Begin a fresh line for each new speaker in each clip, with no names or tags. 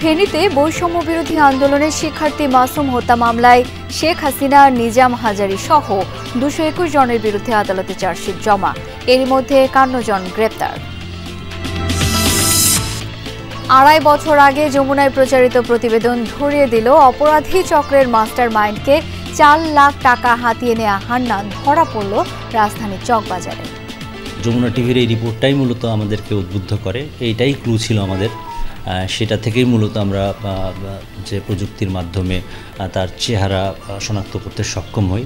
ফেনীতে বৈষম্য বিরোধী আন্দোলনের শিক্ষার্থী মাসুম হত্যা মামলায় শেখ হাসিনা, নিজাম হাজারী সহ 221 জনের বিরুদ্ধে আদালতে চার্জশিট জমা। এরই মধ্যে 51 জন গ্রেপ্তার। 2.5 বছর আগে যমুনায় প্রচারিত প্রতিবেদন ধরিয়ে দিল অপরাধী চক্রের মাস্টার মাইন্ডকে। 4 লাখ টাকা হাতিয়ে নেওয়া হান্নান ধরা পড়ল রাজধানীর চকবাজারে।
যমুনা টিভির এই রিপোর্টটাই মূলত আমাদেরকে উদ্বুদ্ধ করে, এইটাই ক্লু ছিল আমাদের। সেটা থেকেই মূলত আমরা যে প্রযুক্তির মাধ্যমে তার চেহারা শনাক্ত করতে সক্ষম হই।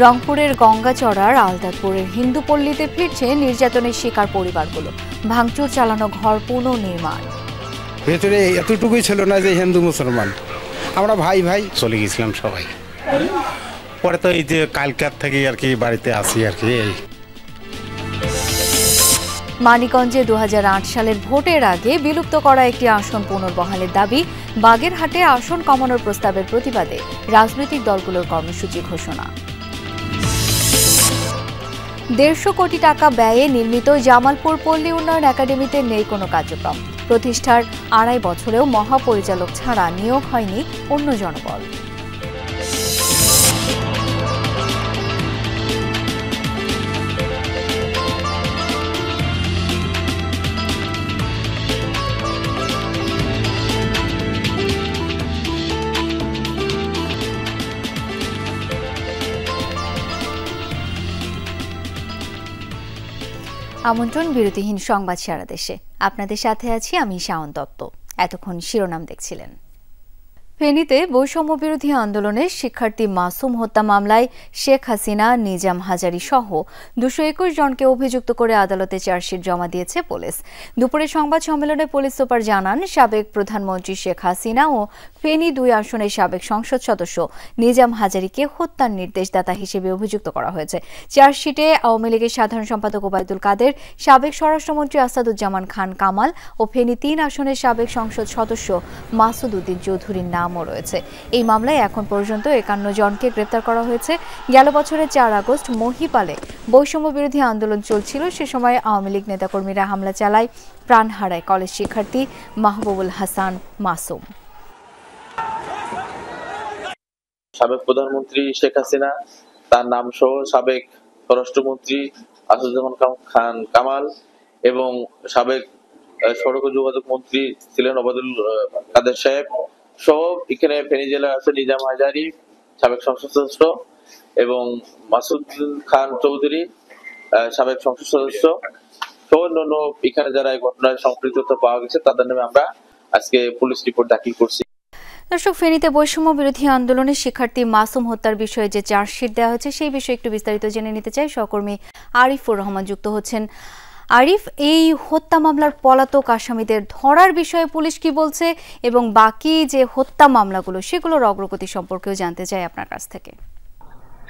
রংপুরের গঙ্গাচড়ার আলতাদপুরের হিন্দুপল্লীতে ফিরছে নির্যাতনের শিকার পরিবারগুলো। ভাঙচুর চালানো ঘর পুনর্নির্মাণ।
ভেতরে এতটুকুই ছিল না যে হিন্দু মুসলমান, আমরা ভাই ভাই চলে গেছিলাম সবাই। পরে তো এই যে কালকার থেকে আর কি বাড়িতে আসি আর কি।
মানিকগঞ্জে 2008 সালের ভোটের আগে বিলুপ্ত করা একটি আসন পুনর্বহালের দাবি। বাগেরহাটে আসন কমানোর প্রস্তাবের প্রতিবাদে রাজনৈতিক দলগুলোর কর্মসূচি ঘোষণা। 150 কোটি টাকা ব্যয়ে নির্মিত জামালপুর পল্লী উন্নয়ন একাডেমিতে নেই কোনো কার্যক্রম। প্রতিষ্ঠার 2.5 বছরেও মহাপরিচালক ছাড়া নিয়োগ হয়নি অন্য জনবল। আমন্ত্রণ বিরতিহীন সংবাদ সারা দেশে। আপনাদের সাথে আছি আমি শাওন দত্ত। এতক্ষণ শিরোনাম দেখছিলেন। ফেনীতে বৈষম্য বিরোধী আন্দোলনের শিক্ষার্থী মাসুম হত্যা মামলায় শেখ হাসিনা, নিজাম হাজারী সহ 221 জনকে অভিযুক্ত করে আদালতে চার্জশিট জমা দিয়েছে পুলিশ। দুপুরে সংবাদ সম্মেলনে পুলিশ সুপার জানান, সাবেক প্রধানমন্ত্রী শেখ হাসিনা ও ফেনী 2 আসনের সাবেক সংসদ সদস্য নিজাম হাজারীকে হত্যার নির্দেশদাতা হিসেবে অভিযুক্ত করা হয়েছে। চার্জশিটে আওয়ামী লীগের সাধারণ সম্পাদক ওবায়দুল কাদের, সাবেক স্বরাষ্ট্রমন্ত্রী আসাদুজ্জামান খান কামাল ও ফেনী 3 আসনের সাবেক সংসদ সদস্য মাসুদ উদ্দিন চৌধুরীর নামও রয়েছে। এই মামলায় এখন পর্যন্ত 51 জনকে গ্রেপ্তার করা হয়েছে। গেল বছরের 4 আগস্ট মহিপালে বৈষম্য বিরোধী আন্দোলন চলছিল। সে সময় আওয়ামী লীগ নেতাকর্মীরা হামলা চালায়, প্রাণ হারায় কলেজ শিক্ষার্থী মাহবুবুল হাসান মাসুম।
সাবেক প্রধানমন্ত্রী শেখ হাসিনা, তার নাম সহ সাবেক স্বরাষ্ট্রমন্ত্রী আসাদুজ্জামান খান কামাল এবং সাবেক সড়ক ও যোগাযোগ মন্ত্রী ছিলেন ওবায়দুল কাদের সাহেব সহ এখানে ফেনী জেলার আছে নিজাম হাজারী, সাবেক সংসদ সদস্য, এবং মাসুদ খান চৌধুরী, সাবেক সংসদ সদস্য সহ অন্যান্য এখানে যারা এই ঘটনায় সম্পৃক্ততা পাওয়া গেছে তাদের নামে আমরা আজকে পুলিশ রিপোর্ট দাখিল করছি।
দর্শক, ফেনীতে বৈষম্য বিরোধী আন্দোলনের শিক্ষার্থী মাসুম হত্যার বিষয়ে যে চার্জশিট দেওয়া হয়েছে সেই বিষয়ে একটু বিস্তারিত জেনে নিতে চাই। সহকর্মী আরিফুর রহমান যুক্ত হচ্ছেন। আরিফ, এই হত্যা মামলার পলাতক আসামিদের ধরার বিষয়ে পুলিশ কি বলছে এবং বাকি যে হত্যা মামলাগুলো সেগুলোর অগ্রগতি সম্পর্কেও জানতে চাই আপনার কাছ থেকে।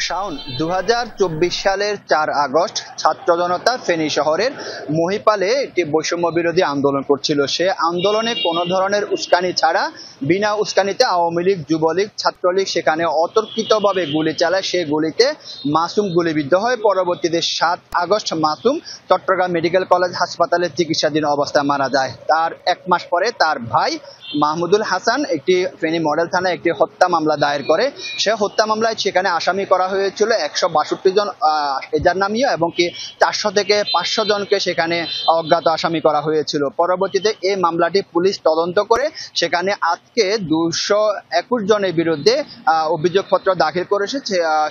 শাওন, 2024 সালের 4 আগস্ট ছাত্র জনতা ফেনী শহরের মহিপালে একটি বৈষম্য বিরোধী আন্দোলন করছিল। সে আন্দোলনে কোনো ধরনের উস্কানি ছাড়া, বিনা উস্কানিতে আওয়ামী লীগ, যুবলীগ, ছাত্রলীগ সেখানে অতর্কিতভাবে গুলি চালায়। সে গুলিতে মাসুম গুলিবিদ্ধ হয়। পরবর্তীতে 7 August Masum Chattogram medical college হাসপাতালে চিকিৎসাধীন অবস্থায় মারা যায়। তার 1 মাস পরে তার ভাই মাহমুদুল হাসান একটি ফেনী মডেল থানায় একটি হত্যা মামলা দায়ের করে। সে হত্যা মামলায় সেখানে আসামি করা হয়েছিল 162 জন এজারনামীয় এবং কি 400 থেকে 500 জনকে সেখানে অজ্ঞাত আসামি করা হয়েছিল। পরবর্তীতে এই মামলাটি পুলিশ তদন্ত করে সেখানে আজকে 221 জনের বিরুদ্ধে অভিযোগপত্র দাখিল করেছে।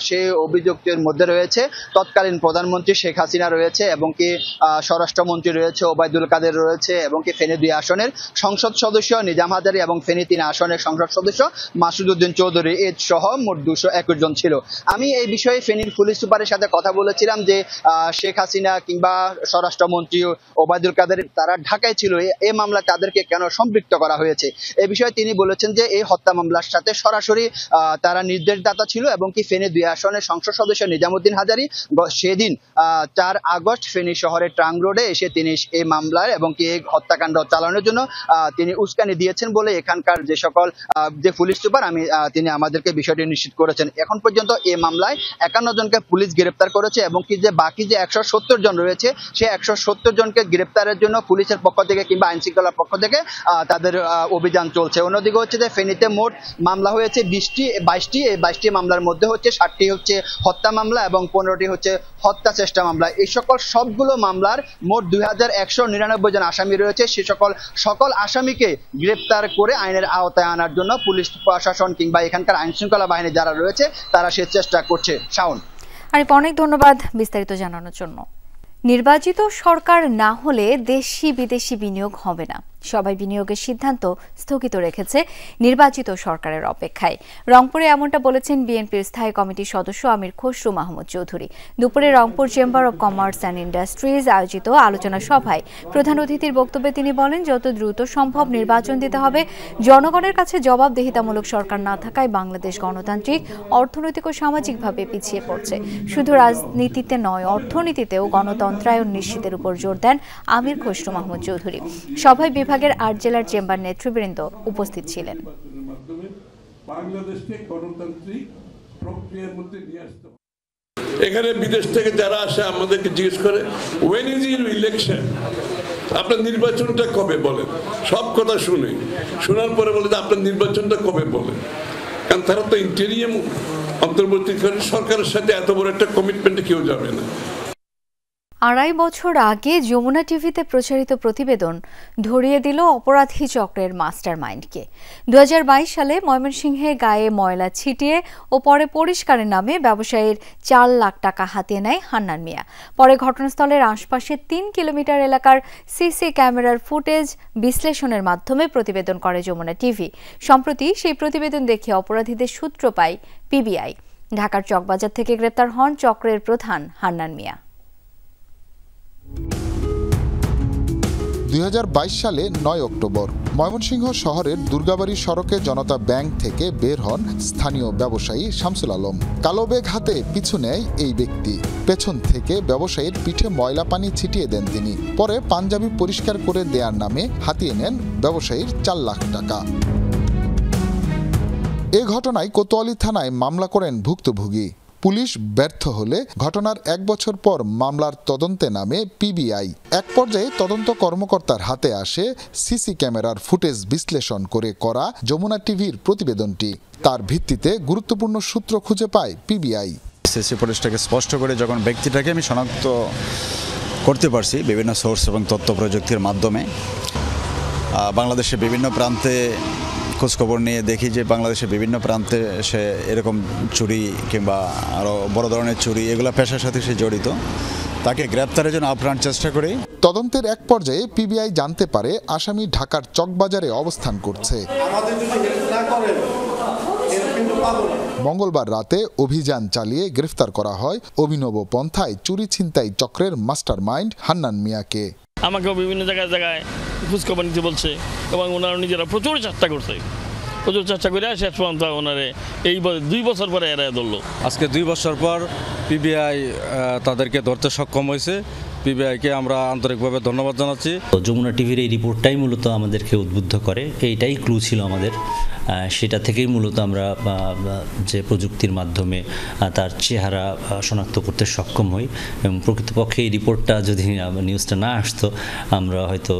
সেই অভিযুক্তের মধ্যে রয়েছে তৎকালীন প্রধানমন্ত্রী শেখ হাসিনা রয়েছে এবং কি স্বরাষ্ট্রমন্ত্রী রয়েছে ওবায়দুল কাদের রয়েছে এবং কি ফেনী 2 আসনের সংসদ সদস্য নিজাম হাজারী এবং ফেনী 3 আসনের সংসদ সদস্য মাসুদ উদ্দিন চৌধুরী সহ মোট 221 জন ছিল। আমি এই বিষয়ে ফেনীর পুলিশ সুপারের সাথে কথা বলেছিলাম যে শেখ হাসিনা কিংবা স্বরাষ্ট্রমন্ত্রী ওবায়দুল কাদের তারা ঢাকায় ছিল, এই মামলা তাদেরকে কেন সম্পৃক্ত করা হয়েছে এ বিষয়ে তিনি বলেছেন যে এই হত্যা মামলার সাথে সরাসরি তারা নির্দেশদাতা ছিল এবং কি ফেনী 2 আসনের সংসদ সদস্য নিজামুদ্দিন হাজারী সেদিন 4 আগস্ট ফেনী শহরের ট্রাং রোডে এসে তিনি এই মামলার এবং কি এই হত্যাকাণ্ড চালানোর জন্য তিনি উস্কানি দিয়েছেন বলে এখানকার যে সকল যে পুলিশ সুপার তিনি আমাদেরকে বিষয়টি নিশ্চিত করেছেন। এখন পর্যন্ত এই মামলা মামলায় 51 জনকে পুলিশ গ্রেপ্তার করেছে এবং কি যে বাকি যে 170 জন রয়েছে সেই 170 জনকে গ্রেপ্তারের জন্য পুলিশের পক্ষ থেকে কিংবা আইন শৃঙ্খলার পক্ষ থেকে তাদের অভিযান চলছে। অন্যদিকে হচ্ছে যে ফেনীতে মোট মামলা হয়েছে 22টি। এই 22টি মামলার মধ্যে হচ্ছে 7টি হচ্ছে হত্যা মামলা এবং 15টি হচ্ছে হত্যা চেষ্টা মামলা। এই সবগুলো মামলার মোট 2199 জন আসামি রয়েছে। সে সকল আসামিকে গ্রেপ্তার করে আইনের আওতায় আনার জন্য পুলিশ প্রশাসন কিংবা এখানকার আইন শৃঙ্খলা বাহিনী যারা রয়েছে তারা সে চেষ্টা করছে। শাওন,
আরিফ, অনেক ধন্যবাদ বিস্তারিত জানানোর জন্য। নির্বাচিত সরকার না হলে দেশি বিদেশি বিনিয়োগ হবে না। সবাই বিনিয়োগের সিদ্ধান্ত স্থগিত রেখেছে নির্বাচিত সরকারের অপেক্ষায়। রংপুরে এমনটা বলেছেন বিএনপির স্থায়ী কমিটির সদস্য আমির খসরু মাহমুদ চৌধুরী। দুপুরে Rangpur chamber of commerce and industries আয়োজিত আলোচনা সভায় প্রধান অতিথির বক্তব্যে তিনি বলেন, যত দ্রুত সম্ভব নির্বাচন দিতে হবে। জনগণের কাছে জবাবদিহিতামূলক সরকার না থাকায় বাংলাদেশ গণতান্ত্রিক, অর্থনৈতিক ও সামাজিকভাবে পিছিয়ে পড়ছে। শুধু রাজনীতিতে নয়, অর্থনীতিতেও গণতন্ত্রায়ন নিশ্চিতের উপর জোর দেন আমির খসরু মাহমুদ চৌধুরী। সভায় বিভাগের 8 জেলার চেম্বার নেতৃবৃন্দ উপস্থিত ছিলেন।
এখানে বিদেশ থেকে যারা আসে আমাদেরকে জিজ্ঞেস করে when is your election, আপনার নির্বাচনটা কবে বলেন। সব কথা শোনার পরে বলে যে আপনার নির্বাচনটা কবে বলেন, কারণ তারা তো ইন্টেরিয়াম অন্তর্বর্তীকালীন সরকারের সাথে এত বড় একটা কমিটমেন্টে কেউ যাবে না।
2.5 বছর আগে যমুনা টিভিতে প্রচারিত প্রতিবেদন ধরিয়ে দিল অপরাধী চক্রের মাস্টার মাইন্ডকে। 2022 সালে ময়মনসিংহে গায়ে ময়লা ছিটিয়ে ও পরে পরিষ্কারের নামে ব্যবসায়ীর 4 লাখ টাকা হাতিয়ে নেয় হান্নান মিয়া। পরে ঘটনাস্থলের আশপাশে 3 কিলোমিটার এলাকার সিসি ক্যামেরার ফুটেজ বিশ্লেষণের মাধ্যমে প্রতিবেদন করে যমুনা টিভি। সম্প্রতি সেই প্রতিবেদন দেখে অপরাধীদের সূত্র পায় পিবিআই। ঢাকার চকবাজার থেকে গ্রেপ্তার হন চক্রের প্রধান হান্নান মিয়া।
2022 সালে 9 অক্টোবর ময়মনসিংহ শহরের দুর্গাবাড়ি সড়কে জনতা ব্যাংক থেকে বের হন স্থানীয় ব্যবসায়ী শামসুল আলম। কালো ব্যাগ হাতে পিছু নেয় এই ব্যক্তি। পেছন থেকে ব্যবসায়ীর পিঠে ময়লা পানি ছিটিয়ে দেন তিনি। পরে পাঞ্জাবি পরিষ্কার করে দেওয়ার নামে হাতিয়ে নেন ব্যবসায়ীর 4 লাখ টাকা। এ ঘটনায় কোতোয়ালি থানায় মামলা করেন ভুক্তভোগী। পুলিশ ব্যর্থ হলে ঘটনার 1 বছর পর মামলার তদন্তে নামে পিবিআই। এক পর্যায়ে তদন্ত কর্মকর্তার হাতে আসে সিসি ক্যামেরার ফুটেজ বিশ্লেষণ করে করা যমুনা টিভির প্রতিবেদনটি। তার ভিত্তিতে গুরুত্বপূর্ণ সূত্র খুঁজে পায় পিবিআই।
সিসি ফুটেজটাকে স্পষ্ট করে যখন ব্যক্তিটাকে আমি শনাক্ত করতে পারছি বিভিন্ন সোর্স এবং তথ্য প্রযুক্তির মাধ্যমে, বাংলাদেশের বিভিন্ন প্রান্তে খোঁজখবর নিয়ে দেখি যে বাংলাদেশের বিভিন্ন প্রান্তে সে এরকম চুরি কিংবা আরও বড় ধরনের চুরি এগুলো পেশার সাথে সে জড়িত। তাকে গ্রেপ্তারের জন্য আপ্রাণ চেষ্টা করি।
তদন্তের এক পর্যায়ে পিবিআই জানতে পারে আসামি ঢাকার চকবাজারে অবস্থান করছে। মঙ্গলবার রাতে অভিযান চালিয়ে গ্রেফতার করা হয় অভিনব পন্থায় চুরি ছিনতাই চক্রের মাস্টার মাইন্ড হান্নান মিয়াকে।
আমাকেও বিভিন্ন জায়গায় খোঁজখবর নিতে বলছে এবং ওনারা নিজেরা প্রচুর চেষ্টা করছে। প্রচুর চেষ্টা করে শেষ পর্যন্ত ওনারে এই 2 বছর পরে এরা ধরলো।
আজকে 2 বছর পর পিবিআই তাদেরকে ধরতে সক্ষম হয়েছে। পিবিআইকে আমরা আন্তরিকভাবে ধন্যবাদ জানাচ্ছি।
যমুনা টিভির এই রিপোর্টটাই মূলত আমাদেরকে উদ্বুদ্ধ করে, এইটাই ক্লু ছিল আমাদের। সেটা থেকেই মূলত আমরা যে প্রযুক্তির মাধ্যমে তার চেহারা শনাক্ত করতে সক্ষম হই এবং প্রকৃতপক্ষে এই রিপোর্টটা যদি নিউজটা না আসতো আমরা হয়তো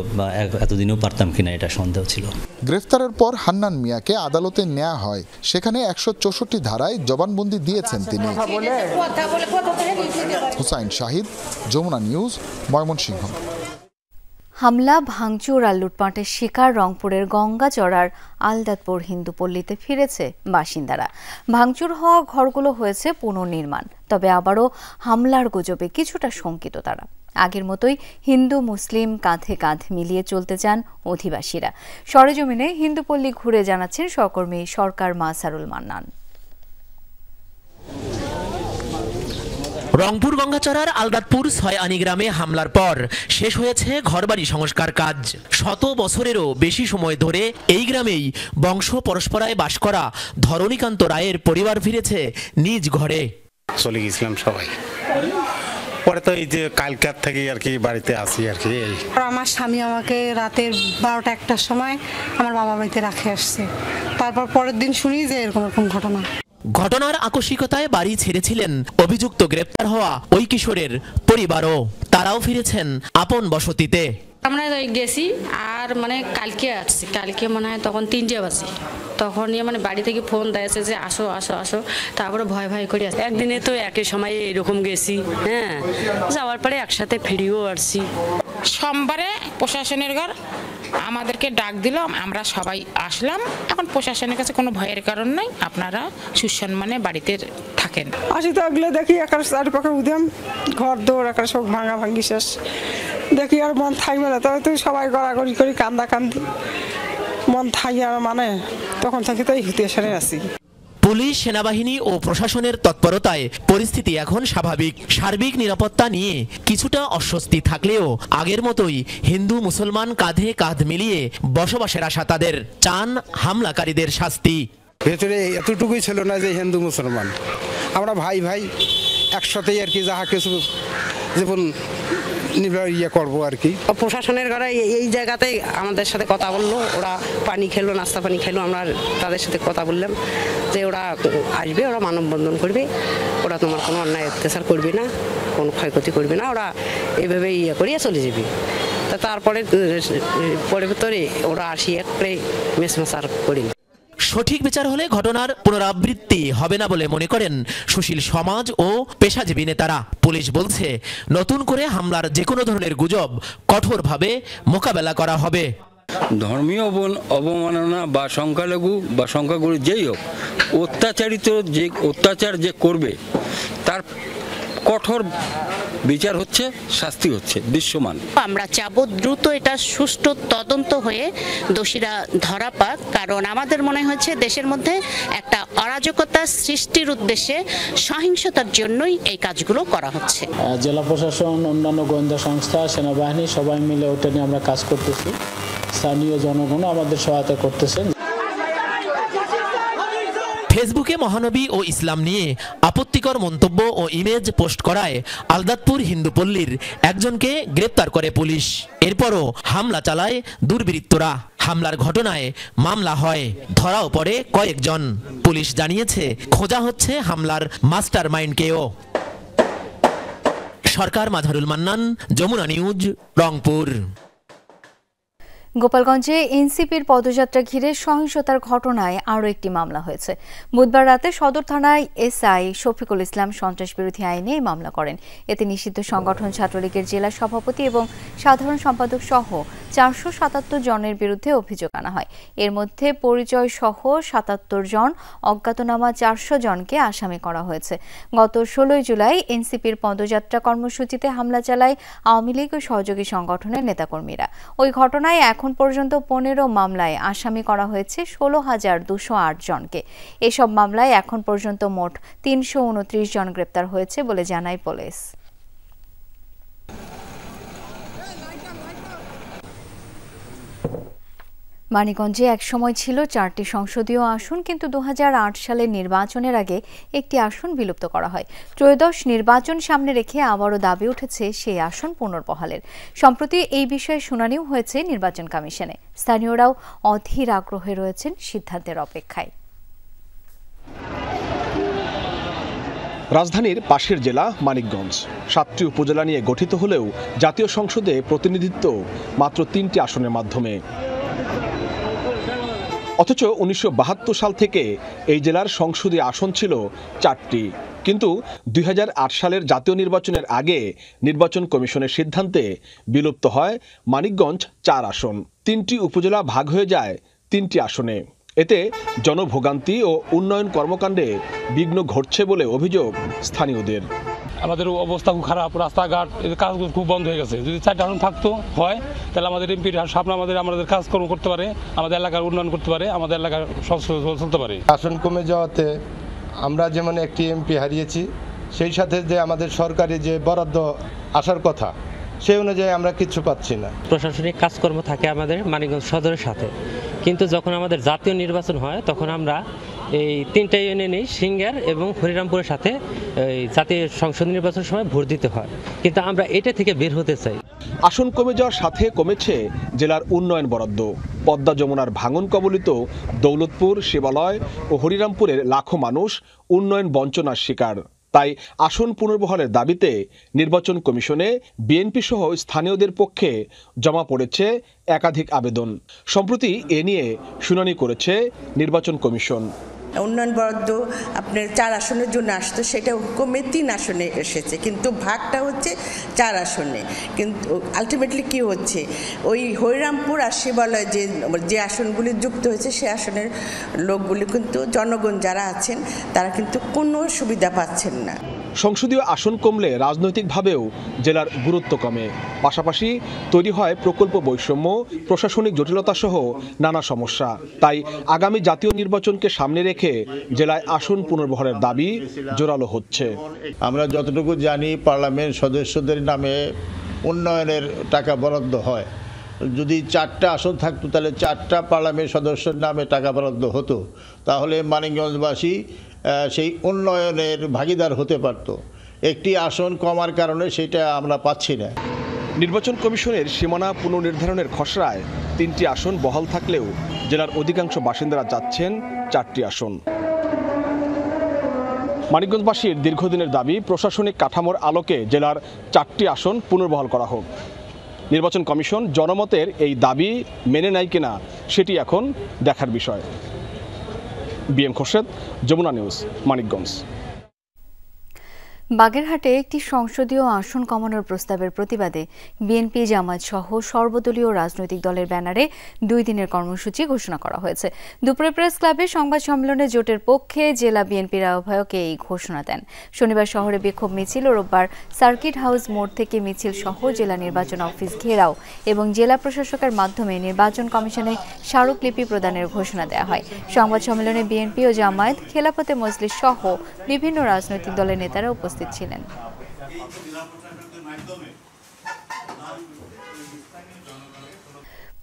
এতদিনেও পারতাম কিনা এটা সন্দেহ ছিল।
গ্রেফতারের পর হান্নান মিয়াকে আদালতে নেওয়া হয়। সেখানে 164 ধারায় জবানবন্দি দিয়েছেন তিনি। হুসাইন শাহিদ, যমুনা নিউজ, ময়মনসিংহ।
হামলা, ভাঙচুর আর লুটপাটের শিকার রংপুরের গঙ্গাচড়ার আলদাতপুর হিন্দু পল্লীতে ফিরেছে বাসিন্দারা। ভাঙচুর হওয়া ঘরগুলো হয়েছে পুনর্নির্মাণ, তবে আবারও হামলার গুজবে কিছুটা শঙ্কিত তারা। আগের মতোই হিন্দু মুসলিম কাঁধে কাঁধ মিলিয়ে চলতে চান অধিবাসীরা। সরেজমিনে হিন্দু পল্লী ঘুরে জানাচ্ছেন সহকর্মী সরকার মাসারুল মান্নান।
রংপুর গঙ্গাচড়ার আলদাতপুর 6 আনি গ্রামে হামলার পর শেষ হয়েছে ঘরবাড়ি সংস্কার কাজ। 100 বছরেরও বেশি সময় ধরে এই গ্রামেই বংশ পরস্পরায় বাস করা ধরণীকান্ত রায়ের পরিবার ফিরেছে নিজ ঘরে।
চলে গেছিলাম সবাই, পরে তো এই যে কালকার থেকে আর কি বাড়িতে আসি আর কি।
আমার স্বামী আমাকে রাতের 12টা-1টার সময় আমার বাবা বাড়িতে রাখে আসছে। তারপর পরের দিন শুনি যে এরকম ঘটনা।
ঘটনার আকস্মিকতায় বাড়ি ছেড়েছিলেন অভিযুক্ত গ্রেপ্তার হওয়া ওই কিশোরের পরিবারও। তারাও ফিরেছেন আপন বসতিতে।
আমরা গেছি আর মানে কালকে আসছি, কালকে মনে হয় তখন 3টে বাজে, তখন মানে বাড়ি থেকে ফোন দিয়েছে যে আসো আসো আসো, তারপরে ভয় ভয় করে আসছে।
একদিনে তো একই সময়ে এরকম গেছি, হ্যাঁ, যাওয়ার পরে একসাথে ফিরিয়েও আসছি।
সোমবারে প্রশাসনের ঘর আমাদেরকে ডাক দিল, আমরা সবাই আসলাম। এখন প্রশাসনের কাছে কোনো ভয়ের কারণ নাই, আপনারা সুসম্মানে বাড়িতে থাকেন।
আসি তো এগুলো দেখি একার চারপাশে উদ্যম ঘর দৌড় একার সব ভাঙা ভাঙ্গি শেষ, দেখি আর মন থাকবে না। তবে তো সবাই গড়াগড়ি করি কান্দা কান্দি, মন থাকি আর মানে তখন থাকি তো এই হুতেশনে আছি।
পুলিশ, সেনাবাহিনী ও প্রশাসনের তৎপরতায় পরিস্থিতি এখন স্বাভাবিক। সার্বিক নিরাপত্তা নিয়ে কিছুটা অস্বস্তি থাকলেও আগের মতোই হিন্দু মুসলমান কাঁধে কাঁধ মিলিয়ে বসবাসের আশা তাদের। চান হামলাকারীদের শাস্তি।
ভেতরে এতটুকুই ছিল না যে হিন্দু মুসলমান, আমরা ভাই ভাই একসাথেই আর কি, যাহা কিছু জীবন ইয়ে করবো আর কি।
প্রশাসনের ঘরে এই জায়গাতেই আমাদের সাথে কথা বললো, ওরা পানি খেলো, নাস্তা পানি খেলো। আমরা তাদের সাথে কথা বললাম যে ওরা আসবে, ওরা মানববন্ধন করবে, ওরা তোমার কোনো অন্যায় অত্যাচার করবে না, কোনো ক্ষয়ক্ষতি করবে না, ওরা এইভাবে ইয়ে করিয়া চলে যাবে। তা তারপরে পরিবর্তনে ওরা আসি একটাই মেসমেসার করি।
সঠিক বিচার হলে ঘটনার পুনরাবৃত্তি হবে না বলে মনে করেন সুশীল সমাজ ও পেশাজীবী নেতারা। পুলিশ বলছে নতুন করে হামলার যে কোনো ধরনের গুজব কঠোরভাবে মোকাবেলা করা হবে।
ধর্মীয় অবমাননা বা সংখ্যালঘু বা সংখ্যাগুরু যেই হোক, অত্যাচারিত যে অত্যাচার যে করবে তার কঠোর বিচার হচ্ছে, শাস্তি হচ্ছে দৃশ্যমান।
আমরা চাবো দ্রুত এটা সুষ্ঠু তদন্ত হয়ে দোষীরা ধরা পাক, কারণ আমাদের মনে হচ্ছে দেশের মধ্যে একটা অরাজকতা সৃষ্টির উদ্দেশ্যে সহিংসতার জন্যই এই কাজগুলো করা হচ্ছে।
জেলা প্রশাসন, অন্যান্য গোয়েন্দা সংস্থা, সেনাবাহিনী সবাই মিলে ওটা নিয়ে আমরা কাজ করতেছি। স্থানীয় জনগণও আমাদের সহায়তা করতেছেন।
ফেসবুকে মহানবী ও ইসলাম নিয়ে আপত্তিকর মন্তব্য ও ইমেজ পোস্ট করায় আলদাতপুর হিন্দুপল্লীর একজনকে গ্রেপ্তার করে পুলিশ। এরপরও হামলা চালায় দুর্বৃত্তরা। হামলার ঘটনায় মামলা হয়, ধরাও পড়ে কয়েকজন। পুলিশ জানিয়েছে খোঁজা হচ্ছে হামলার মাস্টার মাইন্ডকেও। সরকার, মাঝারুল মান্নান, যমুনা নিউজ, রংপুর।
গোপালগঞ্জে এনসিপির পদযাত্রা ঘিরে সহিংসতার ঘটনায় আরও একটি মামলা হয়েছে। বুধবার রাতে সদর থানায় এসআই শফিকুল ইসলাম সন্ত্রাসবিরোধী আইনে এই মামলা করেন। এতে নিষিদ্ধ সংগঠন ছাত্রলীগের জেলা সভাপতি এবং সাধারণ সম্পাদক সহ 477 জনের বিরুদ্ধে অভিযোগ আনা হয়। এর মধ্যে পরিচয় সহ 77 জন, অজ্ঞাতনামা 400 জনকে আসামি করা হয়েছে। গত 16 জুলাই এনসিপির পদযাত্রা কর্মসূচিতে হামলা চালায় আওয়ামী লীগ ও সহযোগী সংগঠনের নেতাকর্মীরা। ওই ঘটনায় এখন পর্যন্ত 15 মামলায় আসামি করা হয়েছে 16,208 জনকে। এসব মামলায় এখন পর্যন্ত মোট 329 জন গ্রেপ্তার হয়েছে বলে জানায় পুলিশ। মানিকগঞ্জে একসময় ছিল 4টি সংসদীয় আসন, কিন্তু 2008 সালের নির্বাচনের আগে একটি আসন বিলুপ্ত করা হয়। ত্রয়োদশ নির্বাচন সামনে রেখে আবারও দাবি উঠেছে সেই আসন পুনর্বহালের। সম্প্রতি এই বিষয়ে শুনানিও হয়েছে নির্বাচন কমিশনে। স্থানীয়রাও অধীর আগ্রহে রয়েছেন সিদ্ধান্তের অপেক্ষায়।
রাজধানীর পাশের জেলা মানিকগঞ্জ 7টি উপজেলা নিয়ে গঠিত হলেও জাতীয় সংসদে প্রতিনিধিত্ব মাত্র 3টি আসনের মাধ্যমে। অথচ 1972 সাল থেকে এই জেলার সংসদীয় আসন ছিল 4টি, কিন্তু 2008 সালের জাতীয় নির্বাচনের আগে নির্বাচন কমিশনের সিদ্ধান্তে বিলুপ্ত হয় মানিকগঞ্জ 4 আসন। 3টি উপজেলা ভাগ হয়ে যায় 3টি আসনে। এতে জনভোগান্তি ও উন্নয়ন কর্মকাণ্ডে বিঘ্ন ঘটছে বলে অভিযোগ স্থানীয়দের।
আমাদের অবস্থা খুব খারাপ, রাস্তাঘাট এদের কাজগুলো খুব বন্ধ হয়ে গেছে। যদি 4টা আসন থাকতো হয় তাহলে আমাদের এমপির সামনে আমাদের কাজকর্ম করতে পারে, আমাদের এলাকার উন্নয়ন করতে পারে, আমাদের এলাকার সব চলতে পারে।
আসন কমে যাওয়াতে আমরা যেমন একটি এমপি হারিয়েছি, সেই সাথে যে আমাদের সরকারি যে বরাদ্দ আসার কথা সেই অনুযায়ী আমরা কিছু পাচ্ছি না।
প্রশাসনিক কাজকর্ম থাকে আমাদের মানিকগঞ্জ সদরের সাথে, কিন্তু যখন আমাদের জাতীয় নির্বাচন হয় তখন আমরা এই 3টা ইউনিয়নে সিঙ্গার এবং হরিরামপুরের সাথে জাতীয় সংসদ নির্বাচনের সময় ভোট দিতে হয়, কিন্তু আমরা এটা থেকে বের হতে চাই।
আসন কমে যাওয়ার সাথে কমেছে জেলার উন্নয়ন বরাদ্দ। পদ্মা যমুনার ভাঙন কবলিত দৌলতপুর, শিবালয় ও হরিরামপুরের লাখো মানুষ উন্নয়ন বঞ্চনার শিকার। তাই আসন পুনর্বহালের দাবিতে নির্বাচন কমিশনে বিএনপি সহ স্থানীয়দের পক্ষে জমা পড়েছে একাধিক আবেদন। সম্প্রতি এ নিয়ে শুনানি করেছে নির্বাচন কমিশন।
উন্নয়ন বরাদ্দ আপনার 4 আসনের জন্য আসতো, সেটা কমে 3 আসনে এসেছে, কিন্তু ভাগটা হচ্ছে 4 আসনে। কিন্তু আলটিমেটলি কি হচ্ছে, ওই হরিরামপুর আর শিবালয় যে আসনগুলি যুক্ত হয়েছে সে আসনের লোকগুলি কিন্তু জনগণ যারা আছেন তারা কিন্তু কোনো সুবিধা পাচ্ছেন না।
সংসদীয় আসন কমলে রাজনৈতিকভাবেও জেলার গুরুত্ব কমে, পাশাপাশি তৈরি হয় প্রকল্প বৈষম্য, প্রশাসনিক জটিলতা সহ নানা সমস্যা। তাই আগামী জাতীয় নির্বাচনকে সামনে রেখে জেলায় আসন পুনর্বহালের দাবি জোরালো হচ্ছে।
আমরা যতটুকু জানি, পার্লামেন্ট সদস্যদের নামে উন্নয়নের টাকা বরাদ্দ হয়। যদি 4টা আসন থাকতো তাহলে 4টা পার্লামেন্ট সদস্যের নামে টাকা বরাদ্দ হতো, তাহলে মানিকগঞ্জবাসী সেই উন্নয়নের ভাগিদার হতে পারত। একটি আসন কমার কারণে সেটা আমরা পাচ্ছি না।
নির্বাচন কমিশনের সীমানা পুনর্নির্ধারণের খসড়ায় 3টি আসন বহাল থাকলেও জেলার অধিকাংশ বাসিন্দারা চাচ্ছেন 4টি আসন। মানিকগঞ্জবাসীর দীর্ঘদিনের দাবি, প্রশাসনিক কাঠামোর আলোকে জেলার 4টি আসন পুনর্বহাল করা হোক। নির্বাচন কমিশন জনমতের এই দাবি মেনে নেয় কিনা সেটি এখন দেখার বিষয়। B M Khorshed, Jamuna news, Manikganj.
বাগেরহাটে একটি সংসদীয় আসন কমানোর প্রস্তাবের প্রতিবাদে বিএনপি, জামায়াত সহ সর্বদলীয় রাজনৈতিক দলের ব্যানারে 2 দিনের কর্মসূচি ঘোষণা করা হয়েছে। দুপুরে প্রেস ক্লাবে সংবাদ সম্মেলনে জোটের পক্ষে জেলা বিএনপির আহ্বায়ক এই ঘোষণা দেন। শনিবার শহরে বিক্ষোভ মিছিল ও রোববার সার্কিট হাউস মোড় থেকে মিছিল সহ জেলা নির্বাচন অফিস ঘেরাও এবং জেলা প্রশাসকের মাধ্যমে নির্বাচন কমিশনে স্মারকলিপি প্রদানের ঘোষণা দেওয়া হয়। সংবাদ সম্মেলনে বিএনপি ও জামায়াত, খেলাফতে মজলিস সহ বিভিন্ন রাজনৈতিক দলের নেতারা উপস্থিত ছিলেন।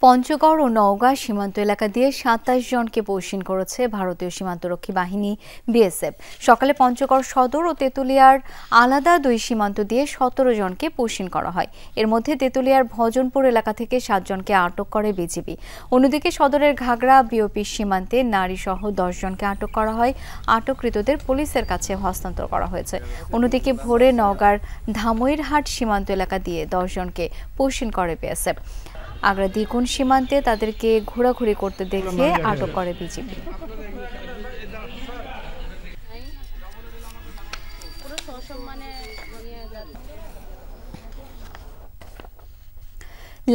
পঞ্চগড় ও নওগাঁ সীমান্ত এলাকা দিয়ে 27 জনকে পৌঁছিন করেছে ভারতীয় সীমান্তরক্ষী বাহিনী বিএসএফ। সকালে পঞ্চগড় সদর ও তেঁতুলিয়ার আলাদা 2 সীমান্ত দিয়ে 17 জনকে পৌঁছিন করা হয়। এর মধ্যে তেঁতুলিয়ার ভজনপুর এলাকা থেকে 7 জনকে আটক করে বিজিবি। অন্যদিকে সদরের ঘাগড়া বিওপি সীমান্তে নারীসহ 10 জনকে আটক করা হয়। আটককৃতদের পুলিশের কাছে হস্তান্তর করা হয়েছে। অন্যদিকে ভোরে নওগাঁর ধামইরহাট সীমান্ত এলাকা দিয়ে 10 জনকে পৌঁছিন করে বিএসএফ। আগ্রা দ্বিগুণ সীমান্তে তাদেরকে ঘোরাঘুরি করতে দেখে আটক করে বিজিবি।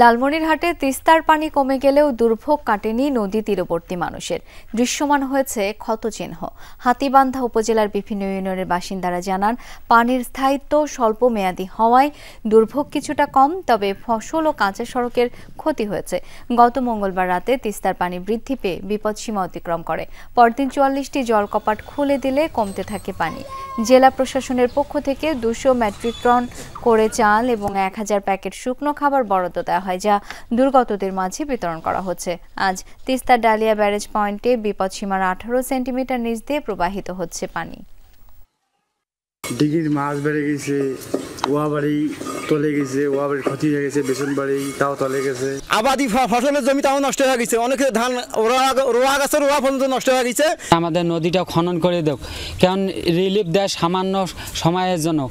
লালমনিরহাটে তিস্তার পানি কমে গেলেও দুর্ভোগ কাটেনি নদী তীরবর্তী মানুষের। দৃশ্যমান হয়েছে ক্ষতচিহ্ন। হাতীবান্ধা উপজেলার বিভিন্ন ইউনিয়নের বাসিন্দারা জানান, পানির স্থায়িত্ব স্বল্প মেয়াদী হওয়ায় দুর্ভোগ কিছুটা কম, তবে ফসল ও কাঁচা সড়কের ক্ষতি হয়েছে। গত মঙ্গলবার রাতে তিস্তার পানি বৃদ্ধি পেয়ে বিপদসীমা অতিক্রম করে। পরদিন 44টি জলকপাট খুলে দিলে কমতে থাকে পানি। জেলা প্রশাসনের পক্ষ থেকে 200 মেট্রিক টন করে চাল এবং 1000 প্যাকেট শুকনো খাবার বরাদ্দ দেওয়া হয়, যা দুর্গতদের মাঝে বিতরণ করা হচ্ছে। আজ তিস্তা ডালিয়া ব্যারেজ পয়েন্টে বিপদসীমার 18 সেন্টিমিটার নিচ দিয়ে প্রবাহিত হচ্ছে পানি।
ডিগির মাছ বেড়ে গেছে, ওয়াবাড়ি তলে গেছে, ওয়াবাড়ির ক্ষতি হয়ে গেছে, বেসন বাড়ি তাও তলে গেছে।
আবাদি ফসলের জমি তাও নষ্ট হয়ে গেছে, অনেকে ধান রোয়া গাছে রোয়া পর্যন্ত নষ্ট হয়ে গেছে।
আমাদের নদীটা খনন করে দেব, কারণ রিলিফ দেয় সামান্য সময়ের জন্য।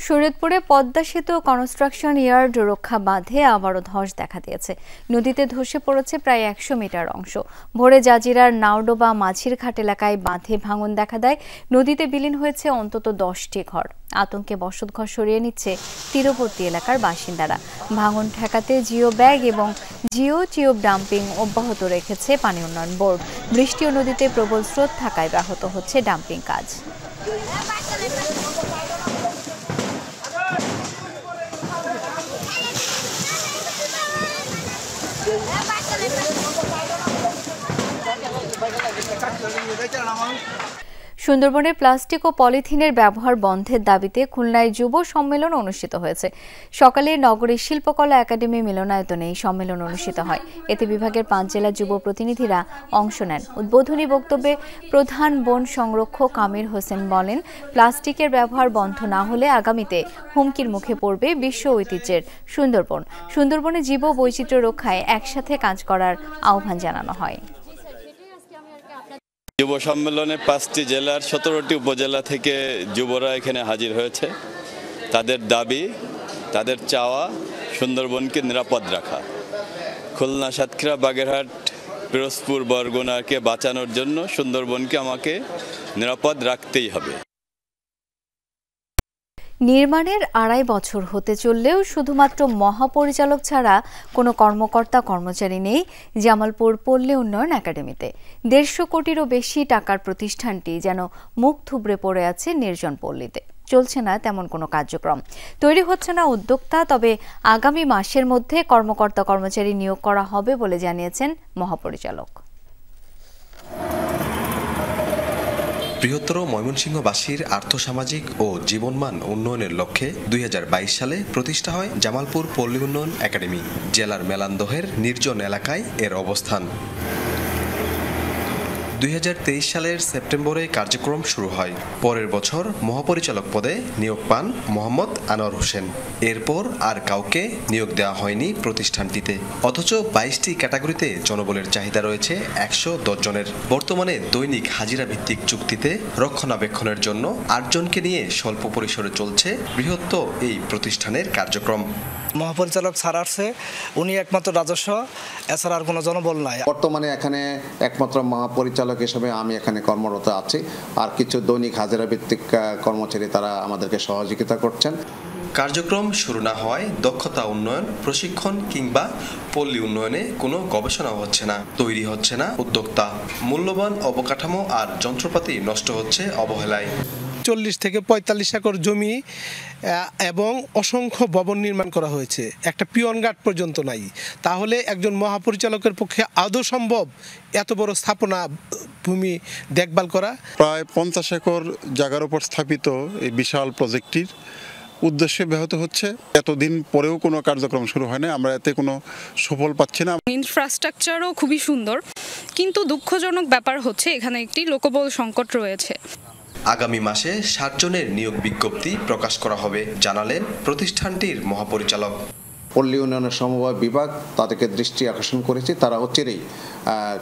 শরীয়তপুরে পদ্মা সেতু কনস্ট্রাকশন ইয়ার্ড রক্ষা বাঁধে আবারও ধস দেখা দিয়েছে। নদীতে ধসে পড়েছে প্রায় 100 মিটার অংশ। ভোরে জাজিরার নাওডোবা মাঝির ঘাট এলাকায় বাঁধে ভাঙন দেখা দেয়। নদীতে বিলীন হয়েছে অন্তত 10টি ঘর। আতঙ্কে বসতঘর সরিয়ে নিচ্ছে তীরবর্তী এলাকার বাসিন্দারা। ভাঙন ঠেকাতে জিও ব্যাগ এবং জিও টিউব ডাম্পিং অব্যাহত রেখেছে পানি উন্নয়ন বোর্ড। বৃষ্টি ও নদীতে প্রবল স্রোত থাকায় ব্যাহত হচ্ছে ডাম্পিং কাজ। সুন্দরবনে প্লাস্টিক ও পলিথিনের ব্যবহার বন্ধের দাবিতে খুলনায় যুব সম্মেলন অনুষ্ঠিত হয়েছে। সকালে নগরীর শিল্পকলা একাডেমি মিলনায়তনে এই সম্মেলন অনুষ্ঠিত হয়। এতে বিভাগের 5 জেলার যুব প্রতিনিধিরা অংশ নেন। উদ্বোধনী বক্তব্যে প্রধান বন সংরক্ষক আমির হোসেন বলেন, প্লাস্টিকের ব্যবহার বন্ধ না হলে আগামীতে হুমকির মুখে পড়বে বিশ্ব ঐতিহ্যের সুন্দরবন। সুন্দরবনে জীব বৈচিত্র্য রক্ষায় একসাথে কাজ করার আহ্বান জানানো হয়।
যুব সম্মেলনে 5টি জেলার 17টি উপজেলা থেকে যুবরা এখানে হাজির হয়েছে। তাদের দাবি, তাদের চাওয়া সুন্দরবনকে নিরাপদ রাখা। খুলনা, সাতক্ষীরা, বাগেরহাট, পিরোজপুর, বরগুনাকে বাঁচানোর জন্য সুন্দরবনকে আমাকে নিরাপদ রাখতেই হবে।
নির্মাণের 2.5 বছর হতে চললেও শুধুমাত্র মহাপরিচালক ছাড়া কোনো কর্মকর্তা কর্মচারী নেই জামালপুর পল্লী উন্নয়ন একাডেমিতে। 150 কোটিরও বেশি টাকার প্রতিষ্ঠানটি যেন মুখ থুবড়ে পড়ে আছে নির্জন পল্লীতে। চলছে না তেমন কোনো কার্যক্রম, তৈরি হচ্ছে না উদ্যোক্তা। তবে আগামী মাসের মধ্যে কর্মকর্তা কর্মচারী নিয়োগ করা হবে বলে জানিয়েছেন মহাপরিচালক।
বৃহত্তর ময়মনসিংহবাসীর আর্থসামাজিক ও জীবনমান উন্নয়নের লক্ষ্যে 2022 সালে প্রতিষ্ঠা হয় জামালপুর পল্লী উন্নয়ন একাডেমি। জেলার মেলান্দহের নির্জন এলাকায় এর অবস্থান। 2023 সালের সেপ্টেম্বরে কার্যক্রম শুরু হয়। পরের বছর মহাপরিচালক পদে নিয়োগ পান মোহাম্মদ আনোয়ার হোসেন। এরপর আর কাউকে নিয়োগ দেওয়া হয়নি প্রতিষ্ঠানটিতে। অথচ 22টি ক্যাটাগরিতে জনবলের চাহিদা রয়েছে 110 জনের। বর্তমানে দৈনিক হাজিরা ভিত্তিক চুক্তিতে রক্ষণাবেক্ষণের জন্য 8 জনকে নিয়ে স্বল্প পরিসরে চলছে বৃহত্তর এই প্রতিষ্ঠানের কার্যক্রম।
মহাপরিচালক স্যার আসছে, উনি একমাত্র রাজস্ব, এছাড়া আর কোনো জনবল নাই।
বর্তমানে এখানে একমাত্র মহাপরিচালক হিসেবে আমি এখানে কর্মরত আছি। আর কিছু দৈনিক হাজিরা ভিত্তিক কর্মচারী তারা আমাদেরকে সহযোগিতা করছেন।
কার্যক্রম শুরু না হওয়ায় দক্ষতা উন্নয়ন, প্রশিক্ষণ কিংবা পল্লী উন্নয়নে কোনো গবেষণা হচ্ছে না, তৈরি হচ্ছে না উদ্যোক্তা। মূল্যবান অবকাঠামো আর যন্ত্রপাতি নষ্ট হচ্ছে অবহেলায়।
40 থেকে 45 একর জমি এবং অসংখ্য ভবন নির্মাণ করা হয়েছে, একটা পিয়ন গার্ড পর্যন্ত নাই। তাহলে একজন মহাপরিচালকের পক্ষে আদৌ সম্ভব এত বড় স্থাপনা ভূমি দেখভাল করা?
প্রায় 50 একর জায়গার উপর স্থাপিত এই বিশাল প্রজেক্টটির উদ্দেশ্য ব্যাহত হচ্ছে। এতদিন পরেও কোনো কার্যক্রম শুরু হয় না, আমরা এতে কোনো সুফল পাচ্ছি না।
ইনফ্রাস্ট্রাকচারও খুবই সুন্দর, কিন্তু দুঃখজনক ব্যাপার হচ্ছে এখানে একটি লোকবল সংকট রয়েছে।
আগামী মাসে 60 জনের নিয়োগ বিজ্ঞপ্তি প্রকাশ করা হবে জানালেন প্রতিষ্ঠানটির মহাপরিচালক।
পল্লী উন্নয়নের সমবায় বিভাগ তাদেরকে দৃষ্টি আকর্ষণ করেছি, তারা অচিরেই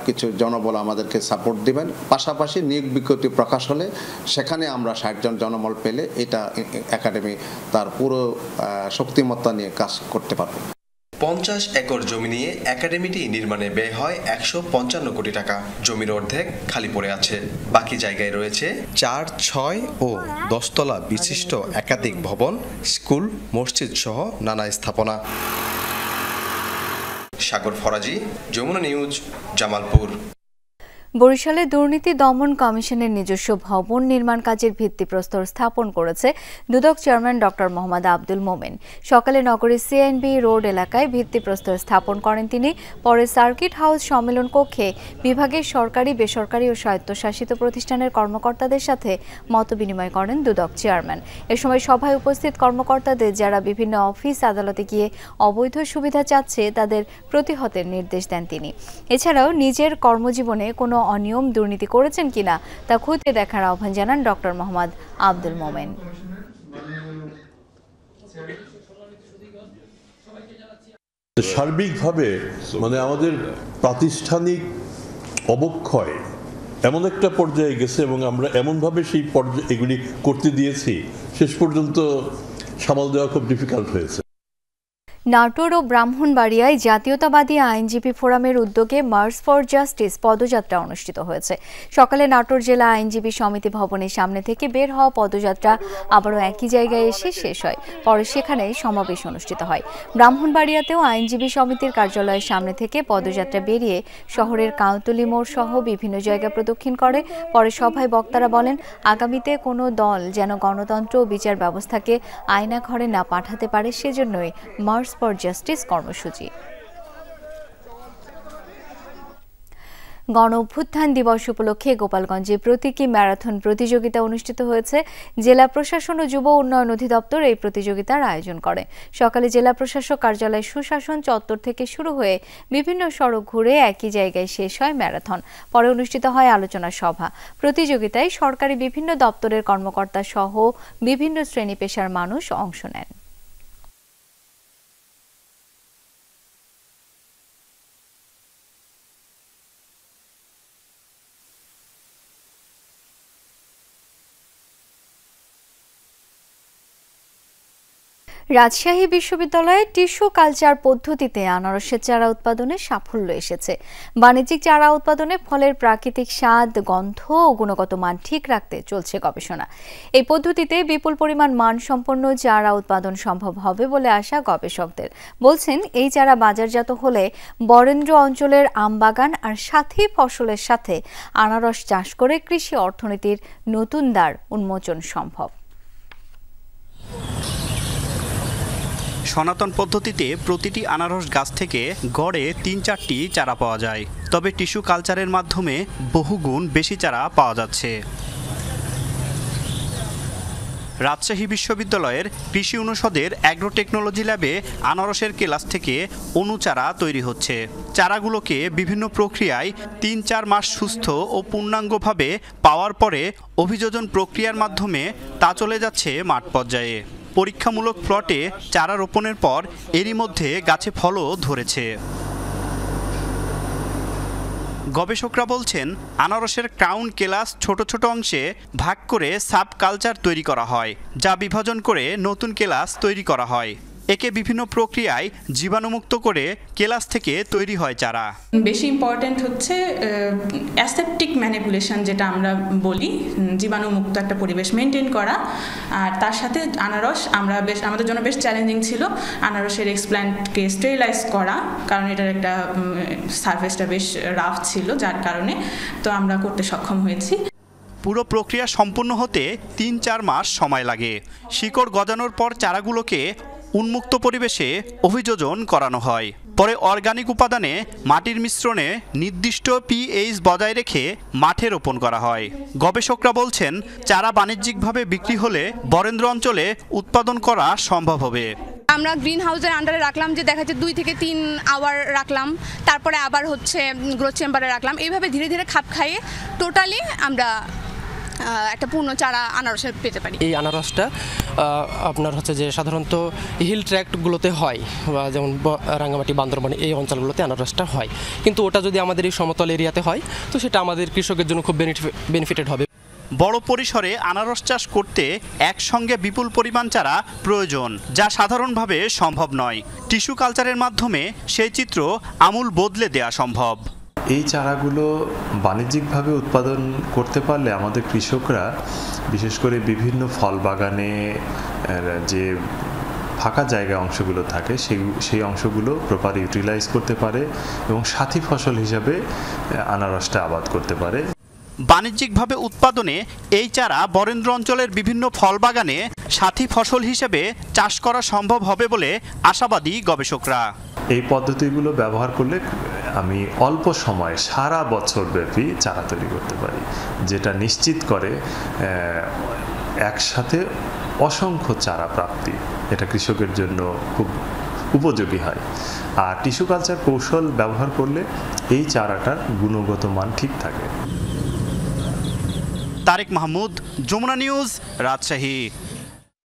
কিছু জনবল আমাদেরকে সাপোর্ট দিবেন। পাশাপাশি নিয়োগ বিজ্ঞপ্তি প্রকাশ হলে সেখানে আমরা 60 জন জনবল পেলে এটা একাডেমি তার পুরো শক্তিমত্তা নিয়ে কাজ করতে পারবে।
50 একর জমি নিয়ে একাডেমিটি নির্মাণে ব্যয় হয় 155 কোটি টাকা। জমির অর্ধেক খালি পড়ে আছে, বাকি জায়গায় রয়েছে 4, 6 ও 10 তলা বিশিষ্ট একাধিক ভবন, স্কুল, মসজিদ সহ নানা স্থাপনা। সাগর ফরাজি, যমুনা নিউজ, জামালপুর।
বরিশালে দুর্নীতি দমন কমিশনের নিজস্ব ভবন নির্মাণ কাজের ভিত্তিপ্রস্তর স্থাপন করেছে দুদক চেয়ারম্যান ডক্টর মোহাম্মদ আব্দুল মোমেন। সকালে নগরীর সিএনবি রোড এলাকায় ভিত্তিপ্রস্তর স্থাপন করেন তিনি। পরে সার্কিট হাউস সম্মেলন কক্ষে বিভাগের সরকারি, বেসরকারি ও স্বায়ত্তশাসিত প্রতিষ্ঠানের কর্মকর্তাদের সাথে মতবিনিময় করেন দুদক চেয়ারম্যান। এ সময় সভায় উপস্থিত কর্মকর্তাদের যারা বিভিন্ন অফিস আদালতে গিয়ে অবৈধ সুবিধা চাচ্ছে তাদের প্রতিহতের নির্দেশ দেন তিনি। এছাড়াও নিজের কর্মজীবনে কোনো অনিয়ম দুর্নীতি করেছেন কিনা তা খতিয়ে দেখার আহ্বান জানান ডক্টর মোহাম্মদ আব্দুল মোমেন।
সার্বিকভাবে আমাদের প্রাতিষ্ঠানিক অবক্ষয় এমন একটা পর্যায়ে গেছে এবং আমরা এমনভাবে সেই পর্যায়ে এগুলি করতে দিয়েছি, শেষ পর্যন্ত সামাল দেওয়া খুব ডিফিকাল্ট হয়েছে।
নাটোর ও ব্রাহ্মণবাড়িয়ায় জাতীয়তাবাদী আইনজীবী ফোরামের উদ্যোগে মার্চ ফর জাস্টিস পদযাত্রা অনুষ্ঠিত হয়েছে। সকালে নাটোর জেলা আইনজীবী সমিতি ভবনের সামনে থেকে বের হওয়া পদযাত্রা আবারও একই জায়গায় এসে শেষ হয়। পরে সেখানে সমাবেশ অনুষ্ঠিত হয়। ব্রাহ্মণবাড়িয়াতেও আইনজীবী সমিতির কার্যালয়ের সামনে থেকে পদযাত্রা বেরিয়ে শহরের কাউতলি মোড় সহ বিভিন্ন জায়গা প্রদক্ষিণ করে। পরে সভায় বক্তারা বলেন, আগামীতে কোনো দল যেন গণতন্ত্র ও বিচার ব্যবস্থাকে আয়নাঘরে না পাঠাতে পারে, সেজন্যই মার্চ ফর জাস্টিস কর্মসূচি। গণ অভ্যুত্থান দিবস উপলক্ষে গোপালগঞ্জে প্রতীকী ম্যারাথন প্রতিযোগিতা অনুষ্ঠিত হয়েছে। জেলা প্রশাসন ও যুব উন্নয়ন অধিদপ্তর এই প্রতিযোগিতার আয়োজন করে। সকালে জেলা প্রশাসক কার্যালয় সুশাসন চত্বর থেকে শুরু হয়ে বিভিন্ন সড়ক ঘুরে একই জায়গায় শেষ হয় ম্যারাথন। পরে অনুষ্ঠিত হয় আলোচনা সভা। প্রতিযোগিতায় সরকারি বিভিন্ন দপ্তরের কর্মকর্তা সহ বিভিন্ন শ্রেণী পেশার মানুষ অংশ নেন। রাজশাহী বিশ্ববিদ্যালয়ে টিস্যু কালচার পদ্ধতিতে আনারসের চারা উৎপাদনে সাফল্য এসেছে। বাণিজ্যিক চারা উৎপাদনে ফলের প্রাকৃতিক স্বাদ, গন্ধ ও গুণগত মান ঠিক রাখতে চলছে গবেষণা। এই পদ্ধতিতে বিপুল পরিমাণ মানসম্পন্ন চারা উৎপাদন সম্ভব হবে বলে আশা গবেষকদের। বলছেন, এই চারা বাজারজাত হলে বরেন্দ্র অঞ্চলের আমবাগান আর সাথী ফসলের সাথে আনারস চাষ করে কৃষি অর্থনীতির নতুন দ্বার উন্মোচন সম্ভব।
সনাতন পদ্ধতিতে প্রতিটি আনারস গাছ থেকে গড়ে ৩-৪টি চারা পাওয়া যায়, তবে টিস্যু কালচারের মাধ্যমে বহুগুণ বেশি চারা পাওয়া যাচ্ছে। রাজশাহী বিশ্ববিদ্যালয়ের কৃষি অনুষদের অ্যাগ্রো টেকনোলজি ল্যাবে আনারসের কেলাস থেকে অনুচারা তৈরি হচ্ছে। চারাগুলোকে বিভিন্ন প্রক্রিয়ায় ৩-৪ মাস সুস্থ ও পূর্ণাঙ্গভাবে পাওয়ার পরে অভিযোজন প্রক্রিয়ার মাধ্যমে তা চলে যাচ্ছে মাঠ পর্যায়ে। পরীক্ষামূলক প্লটে চারা রোপণের পর এরই মধ্যে গাছে ফলও ধরেছে। গবেষকরা বলছেন, আনারসের ক্রাউন কেলাস ছোট ছোট অংশে ভাগ করে সাব কালচার তৈরি করা হয়, যা বিভাজন করে নতুন কেলাস তৈরি করা হয়। একে বিভিন্ন প্রক্রিয়ায় জীবাণুমুক্ত করে কেলাস থেকে তৈরি হয় চারা।
বেশি ইম্পর্টেন্ট হচ্ছে অ্যাসেপটিক ম্যানিপুলেশন, যেটা আমরা বলি, জীবাণুমুক্ত একটা পরিবেশ মেনটেন করা। আর তার সাথে আনারস আমাদের জন্য বেশ চ্যালেঞ্জিং ছিল আনারসের এক্সপ্ল্যান্টকে স্টেরিলাইজ করা, কারণ এটার একটা সারফেসটা বেশ রাফ ছিল, যার কারণে তো আমরা করতে সক্ষম হয়েছি।
পুরো প্রক্রিয়া সম্পূর্ণ হতে ৩-৪ মাস সময় লাগে। শিকড় গজানোর পর চারাগুলোকে উন্মুক্ত পরিবেশে অভিযোজন করানো হয়। পরে অর্গানিক উপাদানে মাটির মিশ্রণে নির্দিষ্ট পিএইচ বজায় রেখে মাঠে রোপণ করা হয়। গবেষকরা বলছেন, চারা বাণিজ্যিকভাবে বিক্রি হলে বরেন্দ্র অঞ্চলে উৎপাদন করা সম্ভব হবে।
আমরা গ্রিন হাউসের আন্ডারে রাখলাম, যে দেখা যাচ্ছে 2 থেকে 3 আওয়ার রাখলাম, তারপরে আবার হচ্ছে গ্রোথ চেম্বারে রাখলাম। এইভাবে ধীরে ধীরে খাপ খাইয়ে টোটালি আমরা একটা পূর্ণ চারা আনারসের পেতে পারি।
এই আনারসটা আপনার হচ্ছে যে সাধারণত হিল ট্র্যাক্টগুলোতে হয়, বা যেমন রাঙ্গামাটি, বান্দরবান এই অঞ্চলগুলোতে আনারসটা হয়, কিন্তু ওটা যদি আমাদের এই সমতল এরিয়াতে হয় তো সেটা আমাদের কৃষকের জন্য খুব বেনিফিটেড হবে।
বড় পরিসরে আনারস চাষ করতে একসঙ্গে বিপুল পরিমাণ চারা প্রয়োজন, যা সাধারণভাবে সম্ভব নয়। টিস্যু কালচারের মাধ্যমে সেই চিত্র আমূল বদলে দেওয়া সম্ভব।
এই চারাগুলো বাণিজ্যিকভাবে উৎপাদন করতে পারলে আমাদের কৃষকরা, বিশেষ করে বিভিন্ন ফল বাগানে যে ফাঁকা জায়গা অংশগুলো থাকে সেই অংশগুলো প্রপার ইউটিলাইজ করতে পারে এবং সাথী ফসল হিসাবে আনারসটা আবাদ করতে পারে।
বাণিজ্যিকভাবে উৎপাদনে এই চারা বরেন্দ্র অঞ্চলের বিভিন্ন ফল বাগানে সাথী ফসল হিসেবে চাষ করা সম্ভব হবে বলে আশাবাদী গবেষকরা।
এই পদ্ধতিগুলো ব্যবহার করলে আমি অল্প সময়ে সারা বছর ব্যাপী চারা তৈরি করতে পারি, যেটা নিশ্চিত করে একসাথে অসংখ্য চারা প্রাপ্তি। এটা কৃষকের জন্য খুব উপযোগী হয়। আর টিস্যু কালচার কৌশল ব্যবহার করলে এই চারাটার গুণগত মান ঠিক থাকে।
তারেক মাহমুদ, যমুনা নিউজ, রাজশাহী।